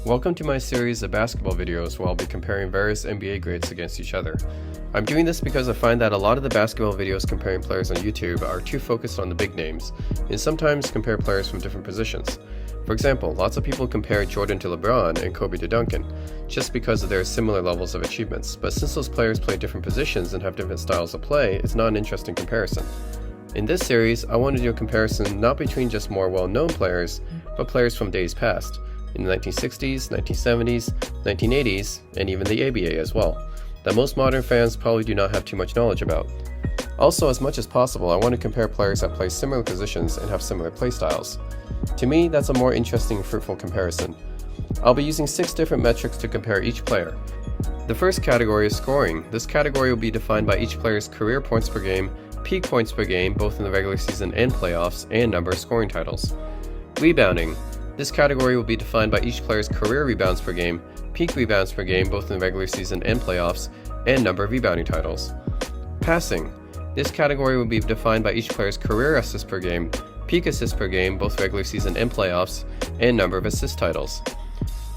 Welcome to my series of basketball videos where I'll be comparing various NBA grades against each other. I'm doing this because I find that a lot of the basketball videos comparing players on YouTube are too focused on the big names, and sometimes compare players from different positions. For example, lots of people compare Jordan to LeBron and Kobe to Duncan, just because of their similar levels of achievements, but since those players play different positions and have different styles of play, it's not an interesting comparison. In this series, I want to do a comparison not between just more well-known players, but players from days past, in the 1960s, 1970s, 1980s, and even the ABA as well, that most modern fans probably do not have too much knowledge about. Also, as much as possible, I want to compare players that play similar positions and have similar play styles. To me, that's a more interesting and fruitful comparison. I'll be using 6 different metrics to compare each player. The first category is scoring. This category will be defined by each player's career points per game, peak points per game, both in the regular season and playoffs, and number of scoring titles. Rebounding. This category will be defined by each player's career rebounds per game, peak rebounds per game both in the regular season and playoffs, and number of rebounding titles. Passing. This category will be defined by each player's career assists per game, peak assists per game both regular season and playoffs, and number of assist titles.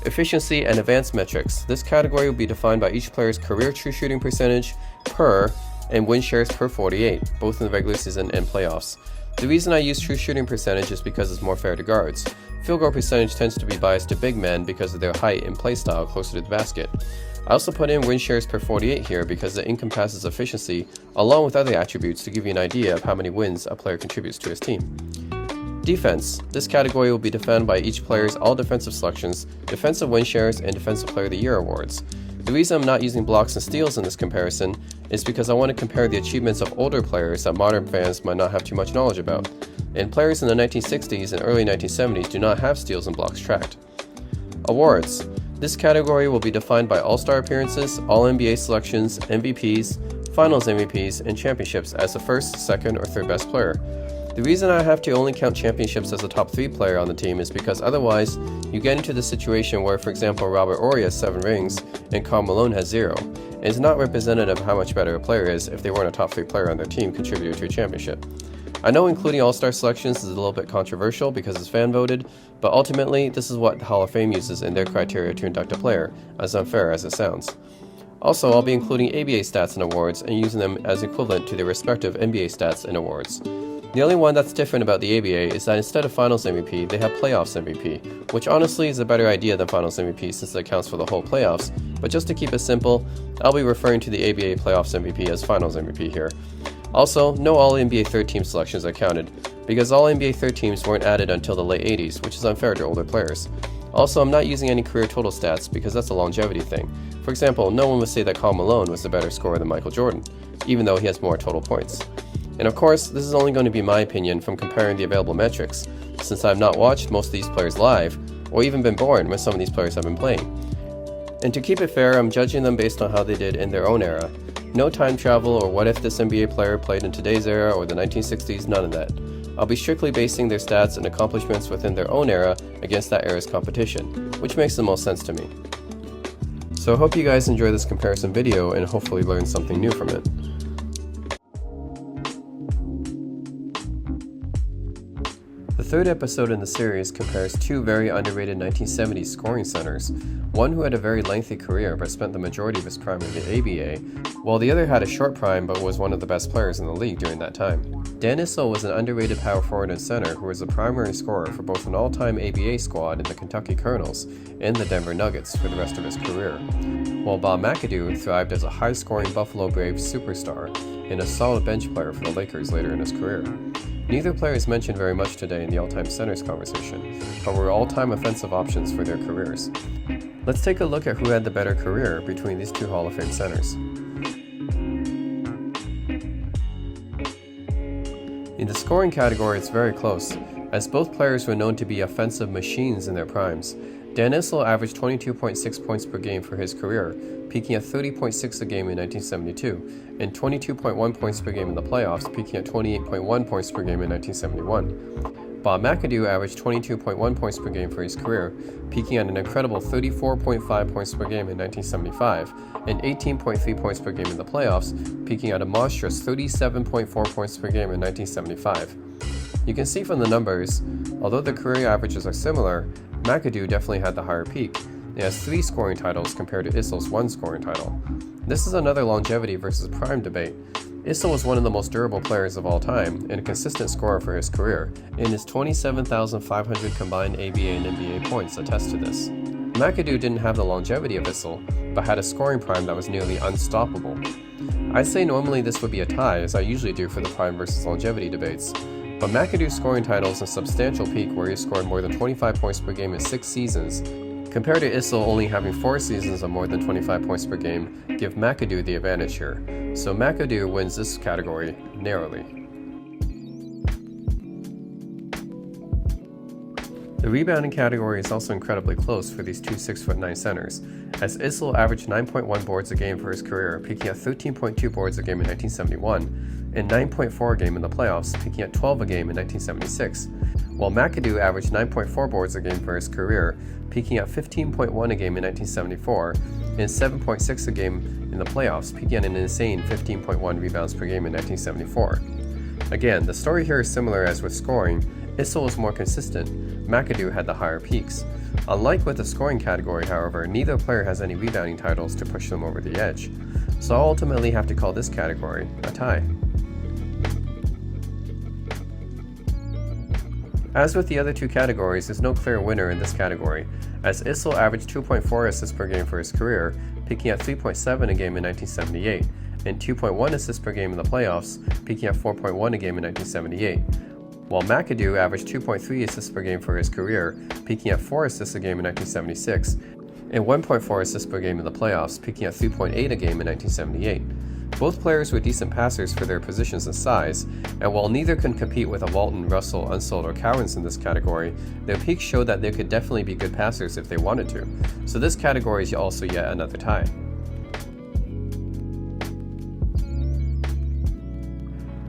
Efficiency and advanced metrics. This category will be defined by each player's career true shooting percentage per and win shares per 48, both in the regular season and playoffs. The reason I use true shooting percentage is because it's more fair to guards. Field goal percentage tends to be biased to big men because of their height and play style closer to the basket. I also put in win shares per 48 here because it encompasses efficiency along with other attributes to give you an idea of how many wins a player contributes to his team. Defense. This category will be defined by each player's all defensive selections, defensive win shares, and defensive player of the year awards. The reason I'm not using blocks and steals in this comparison is because I want to compare the achievements of older players that modern fans might not have too much knowledge about, and players in the 1960s and early 1970s do not have steals and blocks tracked. Awards. This category will be defined by All-Star appearances, All-NBA selections, MVPs, Finals MVPs, and championships as the first, second, or third best player. The reason I have to only count championships as a top 3 player on the team is because otherwise you get into the situation where, for example, Robert Horry has 7 rings and Karl Malone has 0. And it's not representative of how much better a player is if they weren't a top 3 player on their team contributed to a championship. I know including all-star selections is a little bit controversial because it's fan voted, but ultimately this is what the Hall of Fame uses in their criteria to induct a player, as unfair as it sounds. Also, I'll be including ABA stats and awards and using them as equivalent to their respective NBA stats and awards. The only one that's different about the ABA is that instead of Finals MVP, they have Playoffs MVP, which honestly is a better idea than Finals MVP since it accounts for the whole playoffs, but just to keep it simple, I'll be referring to the ABA Playoffs MVP as Finals MVP here. Also, no All-NBA third team selections are counted, because All-NBA third teams weren't added until the late 80s, which is unfair to older players. Also, I'm not using any career total stats because that's a longevity thing. For example, no one would say that Karl Malone was a better scorer than Michael Jordan, even though he has more total points. And of course, this is only going to be my opinion from comparing the available metrics, since I have not watched most of these players live, or even been born when some of these players have been playing. And to keep it fair, I'm judging them based on how they did in their own era. No time travel or what if this NBA player played in today's era or the 1960s, none of that. I'll be strictly basing their stats and accomplishments within their own era against that era's competition, which makes the most sense to me. So I hope you guys enjoy this comparison video and hopefully learn something new from it. The third episode in the series compares 2 very underrated 1970s scoring centers, one who had a very lengthy career but spent the majority of his prime in the ABA, while the other had a short prime but was one of the best players in the league during that time. Dan Issel was an underrated power forward and center who was the primary scorer for both an all-time ABA squad in the Kentucky Colonels and the Denver Nuggets for the rest of his career, while Bob McAdoo thrived as a high-scoring Buffalo Braves superstar and a solid bench player for the Lakers later in his career. Neither player is mentioned very much today in the all-time centers conversation, but were all-time offensive options for their careers. Let's take a look at who had the better career between these 2 Hall of Fame centers. In the scoring category, it's very close, as both players were known to be offensive machines in their primes. Dan Issel averaged 22.6 points per game for his career, peaking at 30.6 a game in 1972, and 22.1 points per game in the playoffs, peaking at 28.1 points per game in 1971. Bob McAdoo averaged 22.1 points per game for his career, peaking at an incredible 34.5 points per game in 1975, and 18.3 points per game in the playoffs, peaking at a monstrous 37.4 points per game in 1975. You can see from the numbers, although the career averages are similar, McAdoo definitely had the higher peak, It has 3 scoring titles compared to Issel's 1 scoring title. This is another longevity versus prime debate. Issel was one of the most durable players of all time and a consistent scorer for his career, and his 27,500 combined ABA and NBA points attest to this. McAdoo didn't have the longevity of Issel, but had a scoring prime that was nearly unstoppable. I'd say normally this would be a tie, as I usually do for the prime versus longevity debates, but McAdoo's scoring title is a substantial peak where he scored more than 25 points per game in 6 seasons, compared to Issel only having 4 seasons of more than 25 points per game, give McAdoo the advantage here. So McAdoo wins this category narrowly. The rebounding category is also incredibly close for these two 6'9" centers, as Issel averaged 9.1 boards a game for his career, peaking at 13.2 boards a game in 1971, and 9.4 a game in the playoffs, peaking at 12 a game in 1976, while McAdoo averaged 9.4 boards a game for his career, peaking at 15.1 a game in 1974, and 7.6 a game in the playoffs, peaking at an insane 15.1 rebounds per game in 1974. Again, the story here is similar as with scoring. Issel was more consistent, McAdoo had the higher peaks. Unlike with the scoring category, however, neither player has any rebounding titles to push them over the edge. So I'll ultimately have to call this category a tie. As with the other two categories, there's no clear winner in this category, as Issel averaged 2.4 assists per game for his career, peaking at 3.7 a game in 1978, and 2.1 assists per game in the playoffs, peaking at 4.1 a game in 1978. While McAdoo averaged 2.3 assists per game for his career, peaking at 4 assists a game in 1976, and 1.4 assists per game in the playoffs, peaking at 3.8 a game in 1978. Both players were decent passers for their positions and size, and while neither can compete with a Walton, Russell, Issel, or Cowens in this category, their peaks show that they could definitely be good passers if they wanted to. So this category is also yet another tie.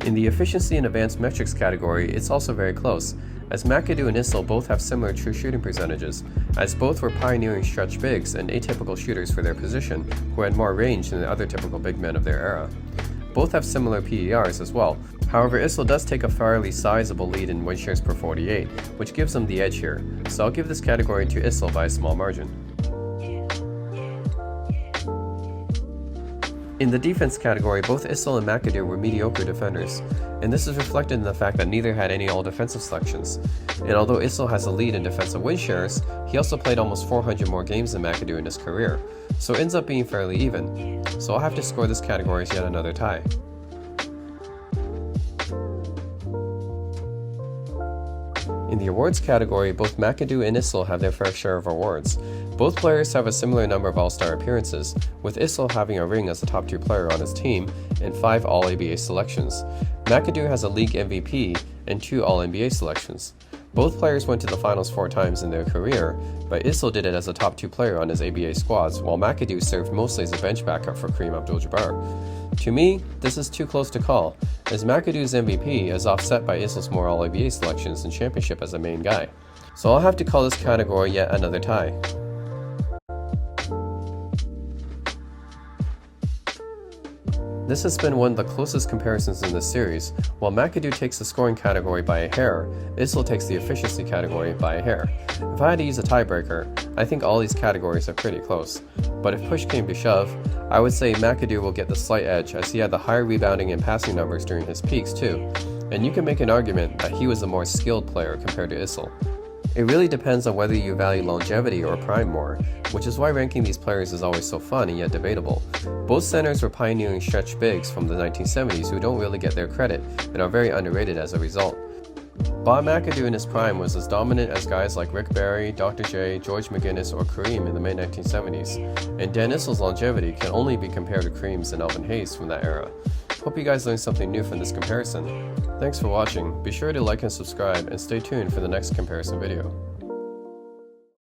In the efficiency and advanced metrics category, it's also very close, as McAdoo and Issel both have similar true shooting percentages, as both were pioneering stretch bigs and atypical shooters for their position, who had more range than the other typical big men of their era. Both have similar PERs as well. However, Issel does take a fairly sizable lead in win shares per 48, which gives him the edge here, so I'll give this category to Issel by a small margin. In the defense category, both Issel and McAdoo were mediocre defenders, and this is reflected in the fact that neither had any all-defensive selections. And although Issel has a lead in defensive win shares, he also played almost 400 more games than McAdoo in his career, so it ends up being fairly even. So I'll have to score this category as yet another tie. In the awards category, both McAdoo and Issel have their fair share of awards. Both players have a similar number of All-Star appearances, with Issel having a ring as the top 2 player on his team and 5 All-ABA selections. McAdoo has a league MVP and 2 All-NBA selections. Both players went to the finals 4 times in their career, but Issel did it as a top 2 player on his ABA squads, while McAdoo served mostly as a bench backup for Kareem Abdul-Jabbar. To me, this is too close to call, as McAdoo's MVP is offset by Issel's more All-ABA selections and championship as a main guy. So I'll have to call this category yet another tie. This has been one of the closest comparisons in this series. While McAdoo takes the scoring category by a hair, Issel takes the efficiency category by a hair. If I had to use a tiebreaker, I think all these categories are pretty close. But if push came to shove, I would say McAdoo will get the slight edge, as he had the higher rebounding and passing numbers during his peaks too. And you can make an argument that he was the more skilled player compared to Issel. It really depends on whether you value longevity or prime more, which is why ranking these players is always so fun and yet debatable. Both centers were pioneering stretch bigs from the 1970s who don't really get their credit and are very underrated as a result. Bob McAdoo in his prime was as dominant as guys like Rick Barry, Dr. J, George McGinnis, or Kareem in the mid-1970s, and Dan Issel's longevity can only be compared to Kareem's and Elvin Hayes from that era. Hope you guys learned something new from this comparison. Thanks for watching, be sure to like and subscribe, and stay tuned for the next comparison video.